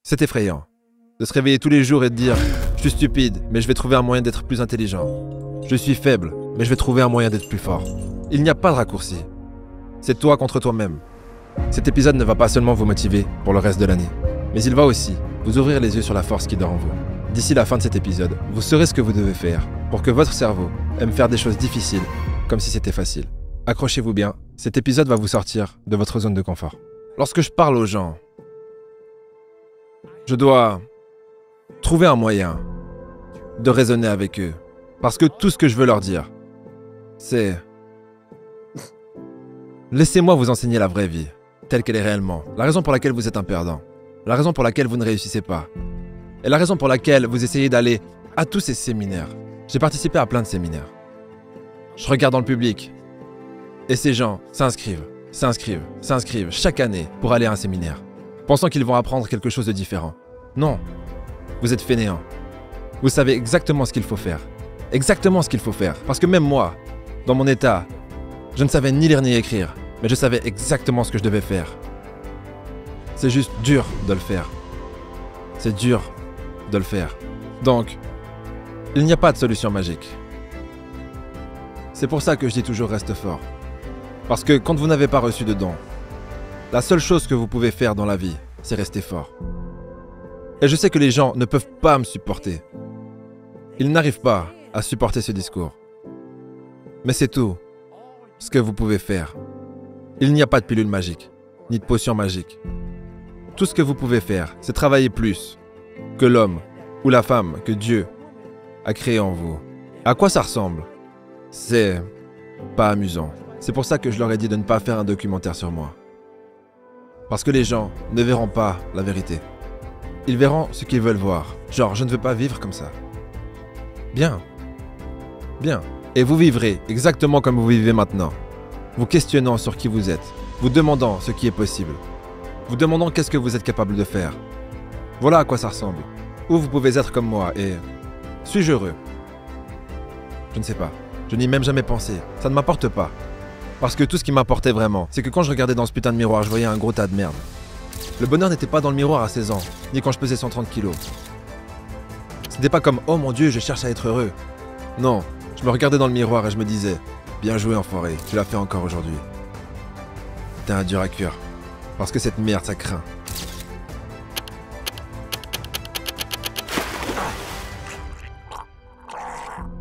C'est effrayant. De se réveiller tous les jours et de dire « Je suis stupide, mais je vais trouver un moyen d'être plus intelligent. Je suis faible, mais je vais trouver un moyen d'être plus fort. » Il n'y a pas de raccourci. C'est toi contre toi-même. Cet épisode ne va pas seulement vous motiver pour le reste de l'année, mais il va aussi vous ouvrir les yeux sur la force qui dort en vous. D'ici la fin de cet épisode, vous saurez ce que vous devez faire pour que votre cerveau aime faire des choses difficiles comme si c'était facile. Accrochez-vous bien, cet épisode va vous sortir de votre zone de confort. Lorsque je parle aux gens, je dois trouver un moyen de raisonner avec eux. Parce que tout ce que je veux leur dire, c'est... Laissez-moi vous enseigner la vraie vie, telle qu'elle est réellement. La raison pour laquelle vous êtes un perdant. La raison pour laquelle vous ne réussissez pas. Et la raison pour laquelle vous essayez d'aller à tous ces séminaires. J'ai participé à plein de séminaires. Je regarde dans le public. Et ces gens s'inscrivent chaque année pour aller à un séminaire, pensant qu'ils vont apprendre quelque chose de différent. Non, vous êtes fainéants. Vous savez exactement ce qu'il faut faire. Exactement ce qu'il faut faire. Parce que même moi, dans mon état, je ne savais ni lire ni écrire, mais je savais exactement ce que je devais faire. C'est juste dur de le faire. C'est dur de le faire. Donc, il n'y a pas de solution magique. C'est pour ça que je dis toujours reste fort. Parce que quand vous n'avez pas reçu de don, la seule chose que vous pouvez faire dans la vie, c'est rester fort. Et je sais que les gens ne peuvent pas me supporter. Ils n'arrivent pas à supporter ce discours. Mais c'est tout ce que vous pouvez faire. Il n'y a pas de pilule magique, ni de potion magique. Tout ce que vous pouvez faire, c'est travailler plus que l'homme ou la femme que Dieu a créé en vous. À quoi ça ressemble? C'est pas amusant. C'est pour ça que je leur ai dit de ne pas faire un documentaire sur moi. Parce que les gens ne verront pas la vérité. Ils verront ce qu'ils veulent voir. Genre, je ne veux pas vivre comme ça. Bien. Bien. Et vous vivrez exactement comme vous vivez maintenant. Vous questionnant sur qui vous êtes. Vous demandant ce qui est possible. Vous demandant qu'est-ce que vous êtes capable de faire. Voilà à quoi ça ressemble. Ou vous pouvez être comme moi et... Suis-je heureux? Je ne sais pas. Je n'y ai même jamais pensé. Ça ne m'apporte pas. Parce que tout ce qui m'apportait vraiment, c'est que quand je regardais dans ce putain de miroir, je voyais un gros tas de merde. Le bonheur n'était pas dans le miroir à 16 ans, ni quand je pesais 130 kilos. C'était pas comme « Oh mon Dieu, je cherche à être heureux ». Non, je me regardais dans le miroir et je me disais « Bien joué enfoiré, tu l'as fait encore aujourd'hui ». T'es un dur à cuire. Parce que cette merde, ça craint.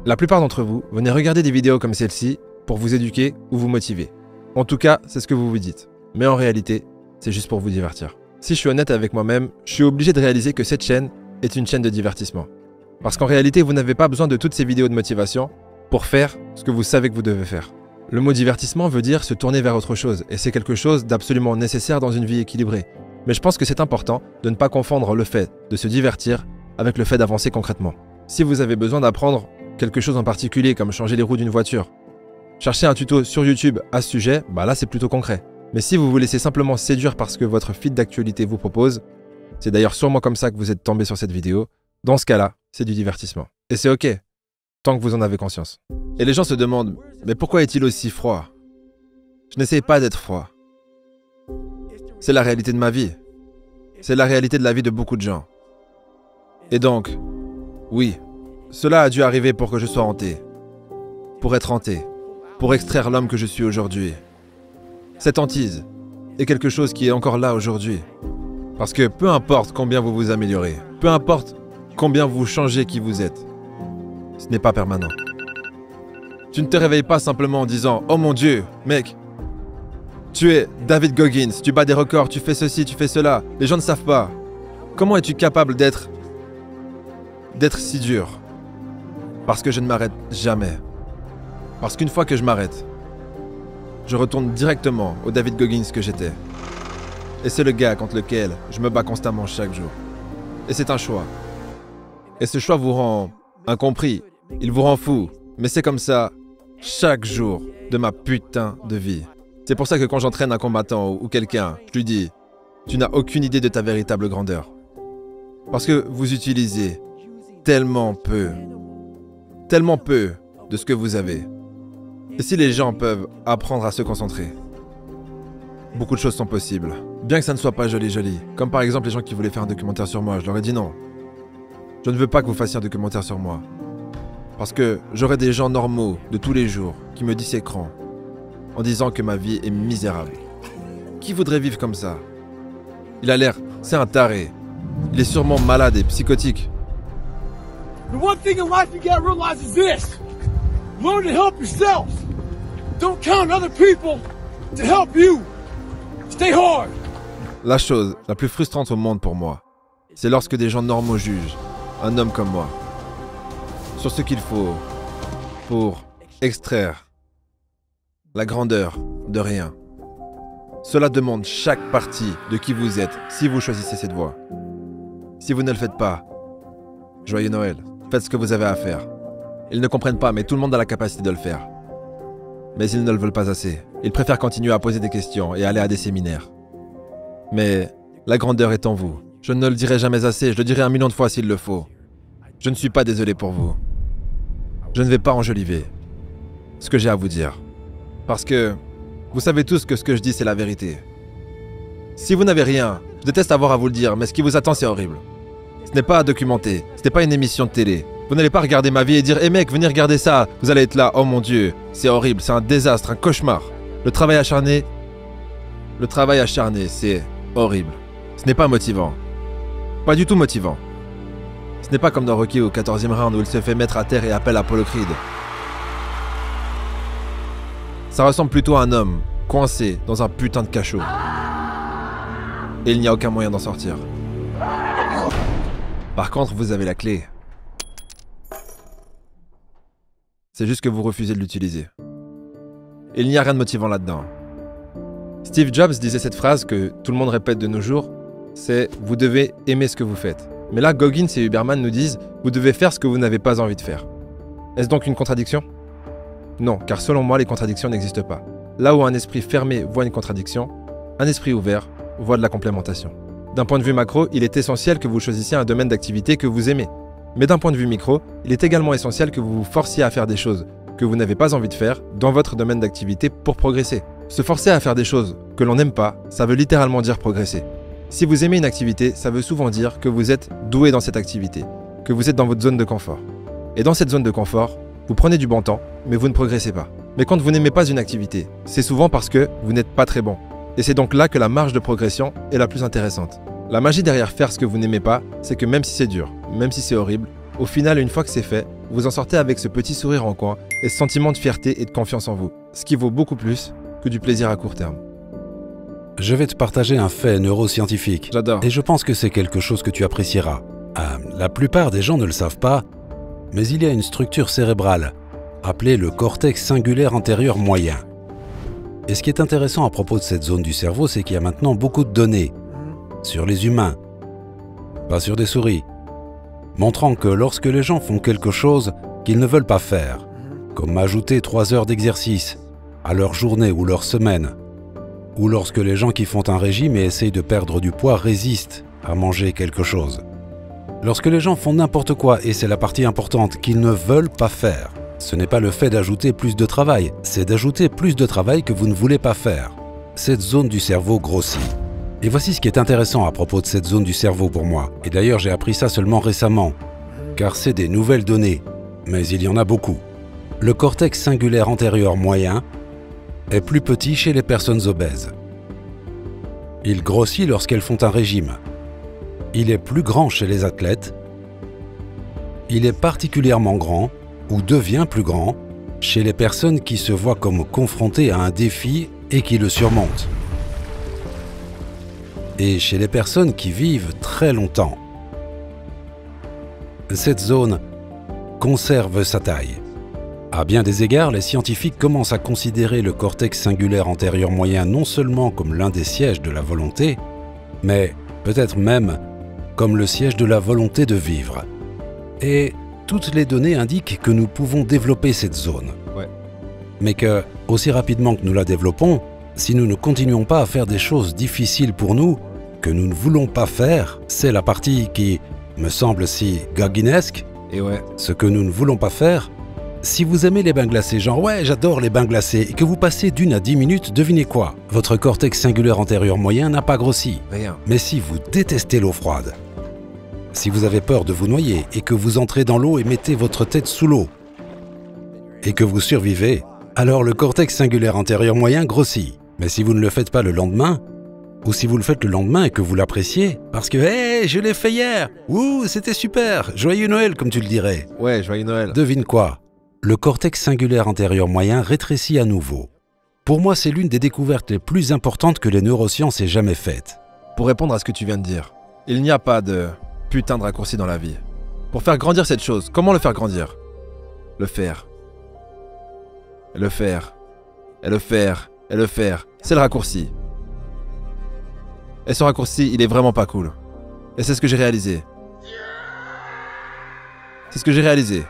La plupart d'entre vous, venez regarder des vidéos comme celle-ci pour vous éduquer ou vous motiver. En tout cas, c'est ce que vous vous dites. Mais en réalité, c'est juste pour vous divertir. Si je suis honnête avec moi-même, je suis obligé de réaliser que cette chaîne est une chaîne de divertissement. Parce qu'en réalité, vous n'avez pas besoin de toutes ces vidéos de motivation pour faire ce que vous savez que vous devez faire. Le mot divertissement veut dire se tourner vers autre chose, et c'est quelque chose d'absolument nécessaire dans une vie équilibrée. Mais je pense que c'est important de ne pas confondre le fait de se divertir avec le fait d'avancer concrètement. Si vous avez besoin d'apprendre quelque chose en particulier, comme changer les roues d'une voiture, chercher un tuto sur YouTube à ce sujet, bah là c'est plutôt concret. Mais si vous vous laissez simplement séduire par ce que votre feed d'actualité vous propose, c'est d'ailleurs sûrement comme ça que vous êtes tombé sur cette vidéo, dans ce cas-là, c'est du divertissement. Et c'est ok, tant que vous en avez conscience. Et les gens se demandent, mais pourquoi est-il aussi froid? Je n'essaye pas d'être froid. C'est la réalité de ma vie. C'est la réalité de la vie de beaucoup de gens. Et donc, oui, cela a dû arriver pour que je sois hanté. Pour être hanté. Pour extraire l'homme que je suis aujourd'hui. Cette hantise est quelque chose qui est encore là aujourd'hui. Parce que peu importe combien vous vous améliorez, peu importe combien vous changez qui vous êtes, ce n'est pas permanent. Tu ne te réveilles pas simplement en disant « Oh mon Dieu, mec, tu es David Goggins, tu bats des records, tu fais ceci, tu fais cela. Les gens ne savent pas. Comment es-tu capable d'être si dur ?» Parce que je ne m'arrête jamais. Parce qu'une fois que je m'arrête, je retourne directement au David Goggins que j'étais. Et c'est le gars contre lequel je me bats constamment chaque jour. Et c'est un choix. Et ce choix vous rend incompris, il vous rend fou. Mais c'est comme ça chaque jour de ma putain de vie. C'est pour ça que quand j'entraîne un combattant ou quelqu'un, je lui dis « Tu n'as aucune idée de ta véritable grandeur. » Parce que vous utilisez tellement peu de ce que vous avez. Et si les gens peuvent apprendre à se concentrer, beaucoup de choses sont possibles. Bien que ça ne soit pas joli, comme par exemple les gens qui voulaient faire un documentaire sur moi, je leur ai dit non. Je ne veux pas que vous fassiez un documentaire sur moi. Parce que j'aurai des gens normaux de tous les jours qui me disséqueront en disant que ma vie est misérable. Qui voudrait vivre comme ça? Il a l'air, c'est un taré. Il est sûrement malade et psychotique. The one thing in life you gotta realize is this. Learn to help yourself. Don't count on other people to help you. Stay hard. La chose la plus frustrante au monde pour moi, c'est lorsque des gens normaux jugent un homme comme moi sur ce qu'il faut pour extraire la grandeur de rien. Cela demande chaque partie de qui vous êtes si vous choisissez cette voie. Si vous ne le faites pas, joyeux Noël, faites ce que vous avez à faire. Ils ne comprennent pas, mais tout le monde a la capacité de le faire. Mais ils ne le veulent pas assez. Ils préfèrent continuer à poser des questions et aller à des séminaires. Mais la grandeur est en vous. Je ne le dirai jamais assez, je le dirai 1 million de fois s'il le faut. Je ne suis pas désolé pour vous. Je ne vais pas enjoliver ce que j'ai à vous dire. Parce que vous savez tous que ce que je dis, c'est la vérité. Si vous n'avez rien, je déteste avoir à vous le dire, mais ce qui vous attend, c'est horrible. Ce n'est pas à documenter, ce n'est pas une émission de télé. Vous n'allez pas regarder ma vie et dire « Eh mec, venez regarder ça !» Vous allez être là, oh mon Dieu, c'est horrible, c'est un désastre, un cauchemar. Le travail acharné, c'est horrible. Ce n'est pas motivant. Pas du tout motivant. Ce n'est pas comme dans Rocky au 14e round où il se fait mettre à terre et appelle Apollo Creed. Ça ressemble plutôt à un homme coincé dans un putain de cachot. Et il n'y a aucun moyen d'en sortir. Par contre, vous avez la clé. C'est juste que vous refusez de l'utiliser. Il n'y a rien de motivant là-dedans. Steve Jobs disait cette phrase que tout le monde répète de nos jours, c'est « vous devez aimer ce que vous faites ». Mais là, Goggins et Huberman nous disent « vous devez faire ce que vous n'avez pas envie de faire ». Est-ce donc une contradiction? Non, car selon moi, les contradictions n'existent pas. Là où un esprit fermé voit une contradiction, un esprit ouvert voit de la complémentation. D'un point de vue macro, il est essentiel que vous choisissiez un domaine d'activité que vous aimez. Mais d'un point de vue micro, il est également essentiel que vous vous forciez à faire des choses que vous n'avez pas envie de faire dans votre domaine d'activité pour progresser. Se forcer à faire des choses que l'on n'aime pas, ça veut littéralement dire progresser. Si vous aimez une activité, ça veut souvent dire que vous êtes doué dans cette activité, que vous êtes dans votre zone de confort. Et dans cette zone de confort, vous prenez du bon temps, mais vous ne progressez pas. Mais quand vous n'aimez pas une activité, c'est souvent parce que vous n'êtes pas très bon. Et c'est donc là que la marge de progression est la plus intéressante. La magie derrière faire ce que vous n'aimez pas, c'est que même si c'est dur, même si c'est horrible, au final, une fois que c'est fait, vous en sortez avec ce petit sourire en coin et ce sentiment de fierté et de confiance en vous, ce qui vaut beaucoup plus que du plaisir à court terme. Je vais te partager un fait neuroscientifique. J'adore. Et je pense que c'est quelque chose que tu apprécieras. La plupart des gens ne le savent pas, mais il y a une structure cérébrale, appelée le cortex singulaire antérieur moyen. Et ce qui est intéressant à propos de cette zone du cerveau, c'est qu'il y a maintenant beaucoup de données sur les humains, pas sur des souris, montrant que lorsque les gens font quelque chose qu'ils ne veulent pas faire, comme ajouter 3 heures d'exercice à leur journée ou leur semaine, ou lorsque les gens qui font un régime et essayent de perdre du poids résistent à manger quelque chose. Lorsque les gens font n'importe quoi, et c'est la partie importante, qu'ils ne veulent pas faire, ce n'est pas le fait d'ajouter plus de travail, c'est d'ajouter plus de travail que vous ne voulez pas faire. Cette zone du cerveau grossit. Et voici ce qui est intéressant à propos de cette zone du cerveau pour moi. Et d'ailleurs, j'ai appris ça seulement récemment, car c'est des nouvelles données, mais il y en a beaucoup. Le cortex singulaire antérieur moyen est plus petit chez les personnes obèses. Il grossit lorsqu'elles font un régime. Il est plus grand chez les athlètes. Il est particulièrement grand, ou devient plus grand, chez les personnes qui se voient comme confrontées à un défi et qui le surmontent. Et chez les personnes qui vivent très longtemps. Cette zone conserve sa taille. À bien des égards, les scientifiques commencent à considérer le cortex singulaire antérieur moyen non seulement comme l'un des sièges de la volonté, mais peut-être même comme le siège de la volonté de vivre. Et toutes les données indiquent que nous pouvons développer cette zone. Ouais. Mais que, aussi rapidement que nous la développons, si nous ne continuons pas à faire des choses difficiles pour nous, que nous ne voulons pas faire, c'est la partie qui me semble si gogginesque. Et ouais. Ce que nous ne voulons pas faire, Si vous aimez les bains glacés, genre ouais j'adore les bains glacés, et que vous passez d'1 à 10 minutes, devinez quoi? Votre cortex singulaire antérieur moyen n'a pas grossi. Rien. Mais si vous détestez l'eau froide, si vous avez peur de vous noyer et que vous entrez dans l'eau et mettez votre tête sous l'eau, et que vous survivez, alors le cortex singulaire antérieur moyen grossit. Mais si vous ne le faites pas le lendemain, ou si vous le faites le lendemain et que vous l'appréciez, parce que hey, je l'ai fait hier, ouh, c'était super, joyeux Noël comme tu le dirais. Ouais, joyeux Noël. Devine quoi? Le cortex singulaire antérieur moyen rétrécit à nouveau. Pour moi, c'est l'une des découvertes les plus importantes que les neurosciences aient jamais faites. Pour répondre à ce que tu viens de dire, il n'y a pas de putain de raccourci dans la vie. Pour faire grandir cette chose, comment le faire grandir? Le faire. Et le faire. Et le faire. Et le faire. C'est le raccourci. Et ce raccourci, il est vraiment pas cool. Et c'est ce que j'ai réalisé. C'est ce que j'ai réalisé.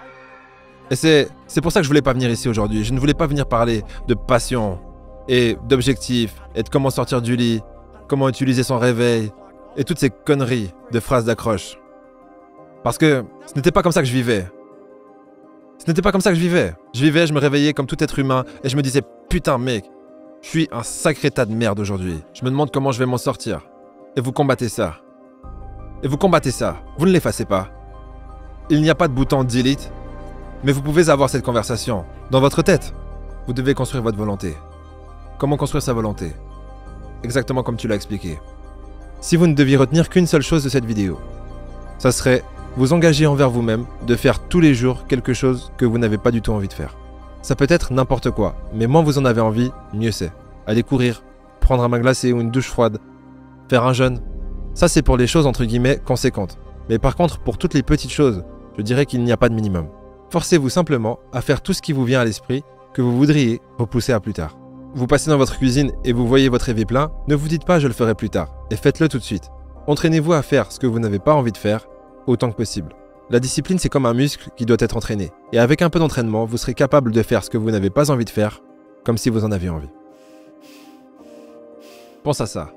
Et c'est pour ça que je voulais pas venir ici aujourd'hui. Je ne voulais pas venir parler de passion et d'objectifs et de comment sortir du lit, comment utiliser son réveil et toutes ces conneries de phrases d'accroche. Parce que ce n'était pas comme ça que je vivais. Ce n'était pas comme ça que je vivais. Je me réveillais comme tout être humain et je me disais putain mec, je suis un sacré tas de merde aujourd'hui. Je me demande comment je vais m'en sortir. Et vous combattez ça. Et vous combattez ça. Vous ne l'effacez pas. Il n'y a pas de bouton delete. Mais vous pouvez avoir cette conversation dans votre tête. Vous devez construire votre volonté. Comment construire sa volonté? Exactement comme tu l'as expliqué. Si vous ne deviez retenir qu'une seule chose de cette vidéo, ça serait vous engager envers vous-même de faire tous les jours quelque chose que vous n'avez pas du tout envie de faire. Ça peut être n'importe quoi, mais moins vous en avez envie, mieux c'est. Aller courir, prendre un bain glacé ou une douche froide, faire un jeûne. Ça c'est pour les choses entre guillemets conséquentes. Mais par contre, pour toutes les petites choses, je dirais qu'il n'y a pas de minimum. Forcez-vous simplement à faire tout ce qui vous vient à l'esprit que vous voudriez repousser à plus tard. Vous passez dans votre cuisine et vous voyez votre évier plein, ne vous dites pas je le ferai plus tard, et faites-le tout de suite. Entraînez-vous à faire ce que vous n'avez pas envie de faire autant que possible. La discipline c'est comme un muscle qui doit être entraîné, et avec un peu d'entraînement, vous serez capable de faire ce que vous n'avez pas envie de faire, comme si vous en aviez envie. Pense à ça.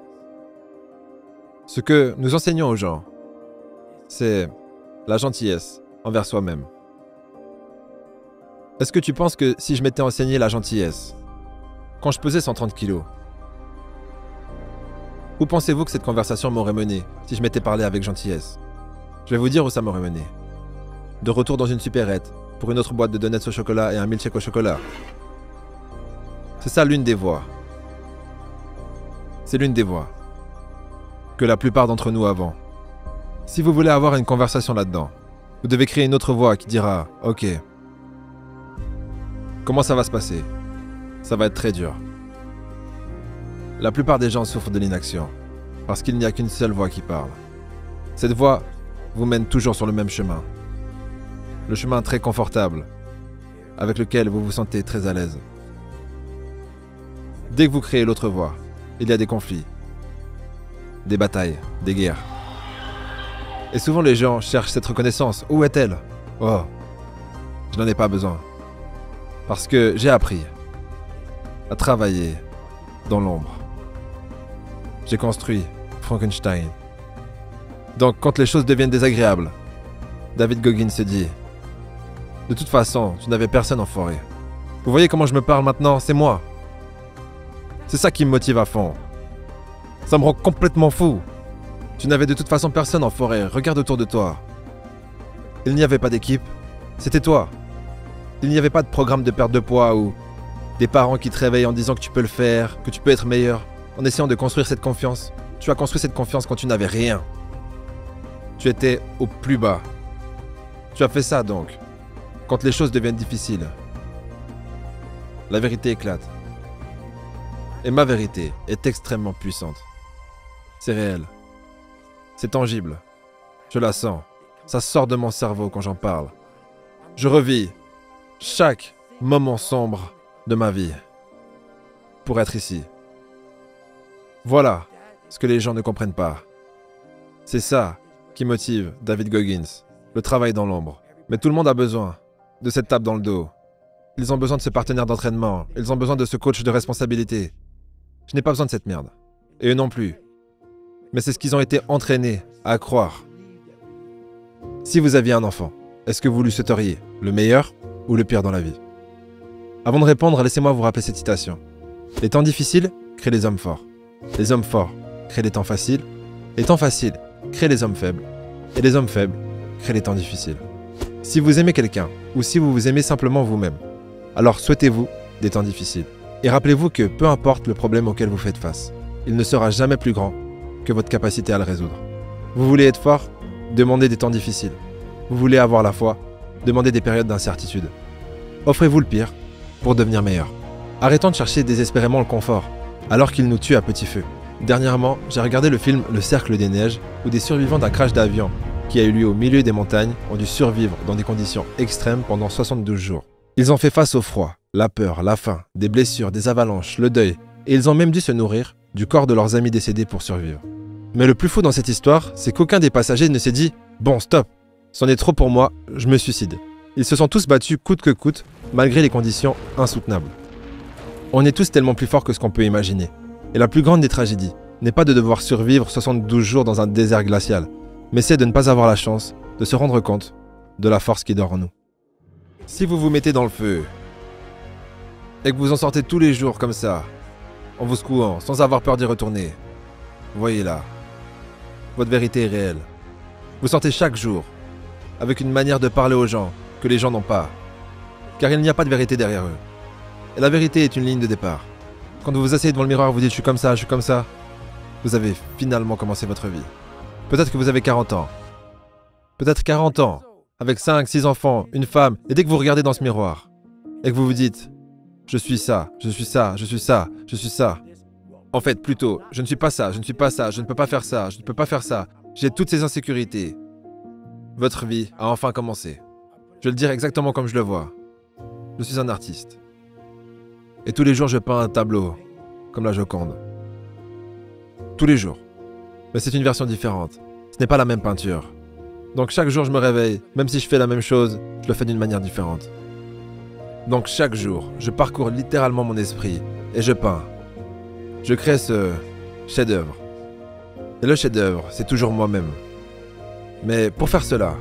Ce que nous enseignons aux gens, c'est la gentillesse envers soi-même. Est-ce que tu penses que si je m'étais enseigné la gentillesse, quand je pesais 130 kilos, où pensez-vous que cette conversation m'aurait mené si je m'étais parlé avec gentillesse? Je vais vous dire où ça m'aurait mené. De retour dans une supérette, pour une autre boîte de donuts au chocolat et un milkshake au chocolat. C'est ça l'une des voies. C'est l'une des voies que la plupart d'entre nous avons. Si vous voulez avoir une conversation là-dedans, vous devez créer une autre voix qui dira « Ok, comment ça va se passer? Ça va être très dur. » La plupart des gens souffrent de l'inaction, parce qu'il n'y a qu'une seule voix qui parle. Cette voix vous mène toujours sur le même chemin. Le chemin très confortable, avec lequel vous vous sentez très à l'aise. Dès que vous créez l'autre voie, il y a des conflits, des batailles, des guerres. Et souvent les gens cherchent cette reconnaissance. Où est-elle? Oh, je n'en ai pas besoin. Parce que j'ai appris à travailler dans l'ombre. J'ai construit Frankenstein. Donc quand les choses deviennent désagréables, David Goggins se dit « De toute façon, tu n'avais personne en forêt. » Vous voyez comment je me parle maintenant? C'est moi. C'est ça qui me motive à fond. Ça me rend complètement fou. Tu n'avais de toute façon personne en forêt. Regarde autour de toi. Il n'y avait pas d'équipe. C'était toi. Il n'y avait pas de programme de perte de poids ou des parents qui te réveillent en disant que tu peux le faire, que tu peux être meilleur, en essayant de construire cette confiance. Tu as construit cette confiance quand tu n'avais rien. Tu étais au plus bas. Tu as fait ça donc, quand les choses deviennent difficiles. La vérité éclate. Et ma vérité est extrêmement puissante. C'est réel. C'est tangible. Je la sens. Ça sort de mon cerveau quand j'en parle. Je revis chaque moment sombre de ma vie pour être ici. Voilà ce que les gens ne comprennent pas. C'est ça qui motive David Goggins, le travail dans l'ombre. Mais tout le monde a besoin de cette tape dans le dos. Ils ont besoin de ce partenaire d'entraînement. Ils ont besoin de ce coach de responsabilité. Je n'ai pas besoin de cette merde. Et eux non plus. Mais c'est ce qu'ils ont été entraînés à croire. Si vous aviez un enfant, est-ce que vous lui souhaiteriez le meilleur ou le pire dans la vie? Avant de répondre, laissez-moi vous rappeler cette citation. Les temps difficiles créent les hommes forts. Les hommes forts créent les temps faciles. Les temps faciles créent les hommes faibles. Et les hommes faibles créent les temps difficiles. Si vous aimez quelqu'un, ou si vous vous aimez simplement vous-même, alors souhaitez-vous des temps difficiles. Et rappelez-vous que peu importe le problème auquel vous faites face, il ne sera jamais plus grand que votre capacité à le résoudre. Vous voulez être fort? Demandez des temps difficiles. Vous voulez avoir la foi? Demandez des périodes d'incertitude. Offrez-vous le pire pour devenir meilleur. Arrêtons de chercher désespérément le confort, alors qu'il nous tue à petit feu. Dernièrement, j'ai regardé le film Le Cercle des Neiges, où des survivants d'un crash d'avion qui a eu lieu au milieu des montagnes ont dû survivre dans des conditions extrêmes pendant 72 jours. Ils ont fait face au froid, la peur, la faim, des blessures, des avalanches, le deuil, et ils ont même dû se nourrir du corps de leurs amis décédés pour survivre. Mais le plus fou dans cette histoire, c'est qu'aucun des passagers ne s'est dit « Bon, stop, c'en est trop pour moi, je me suicide ». Ils se sont tous battus coûte que coûte, malgré les conditions insoutenables. On est tous tellement plus forts que ce qu'on peut imaginer. Et la plus grande des tragédies n'est pas de devoir survivre 72 jours dans un désert glacial, mais c'est de ne pas avoir la chance de se rendre compte de la force qui dort en nous. Si vous vous mettez dans le feu, et que vous en sortez tous les jours comme ça, en vous secouant, sans avoir peur d'y retourner, voyez là, votre vérité est réelle. Vous sortez chaque jour, avec une manière de parler aux gens que les gens n'ont pas, car il n'y a pas de vérité derrière eux. Et la vérité est une ligne de départ. Quand vous vous asseyez devant le miroir, vous dites « je suis comme ça, je suis comme ça », vous avez finalement commencé votre vie. Peut-être que vous avez 40 ans. Peut-être 40 ans, avec 5, 6 enfants, une femme, et dès que vous regardez dans ce miroir, et que vous vous dites « je suis ça, je suis ça, je suis ça, je suis ça ». En fait, plutôt, je ne suis pas ça, je ne suis pas ça, je ne peux pas faire ça, je ne peux pas faire ça. J'ai toutes ces insécurités. Votre vie a enfin commencé. Je le dirai exactement comme je le vois. Je suis un artiste. Et tous les jours, je peins un tableau, comme la Joconde. Tous les jours. Mais c'est une version différente. Ce n'est pas la même peinture. Donc chaque jour, je me réveille. Même si je fais la même chose, je le fais d'une manière différente. Donc chaque jour, je parcours littéralement mon esprit et je peins. Je crée ce chef-d'œuvre. Et le chef-d'œuvre, c'est toujours moi-même. Mais pour faire cela,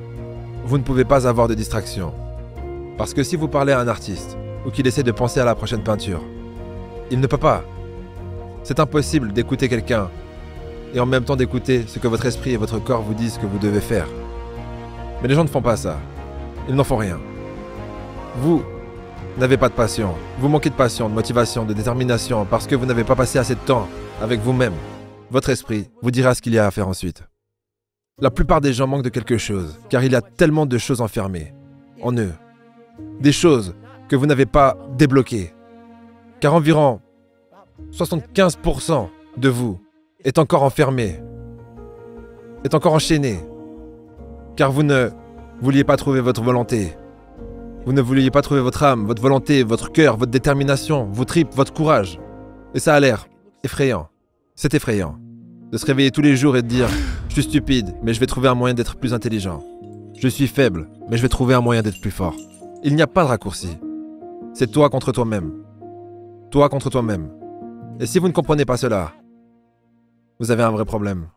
vous ne pouvez pas avoir de distraction. Parce que si vous parlez à un artiste, ou qu'il essaie de penser à la prochaine peinture, il ne peut pas. C'est impossible d'écouter quelqu'un et en même temps d'écouter ce que votre esprit et votre corps vous disent que vous devez faire. Mais les gens ne font pas ça. Ils n'en font rien. Vous n'avez pas de passion. Vous manquez de passion, de motivation, de détermination parce que vous n'avez pas passé assez de temps avec vous-même. Votre esprit vous dira ce qu'il y a à faire ensuite. La plupart des gens manquent de quelque chose, car il y a tellement de choses enfermées en eux. Des choses que vous n'avez pas débloquées. Car environ 75% de vous est encore enfermé, est encore enchaîné. Car vous ne vouliez pas trouver votre volonté. Vous ne vouliez pas trouver votre âme, votre volonté, votre cœur, votre détermination, vos tripes, votre courage. Et ça a l'air effrayant. C'est effrayant. De se réveiller tous les jours et de dire « Je suis stupide, mais je vais trouver un moyen d'être plus intelligent. Je suis faible, mais je vais trouver un moyen d'être plus fort. » Il n'y a pas de raccourci. C'est toi contre toi-même. Toi contre toi-même. Et si vous ne comprenez pas cela, vous avez un vrai problème.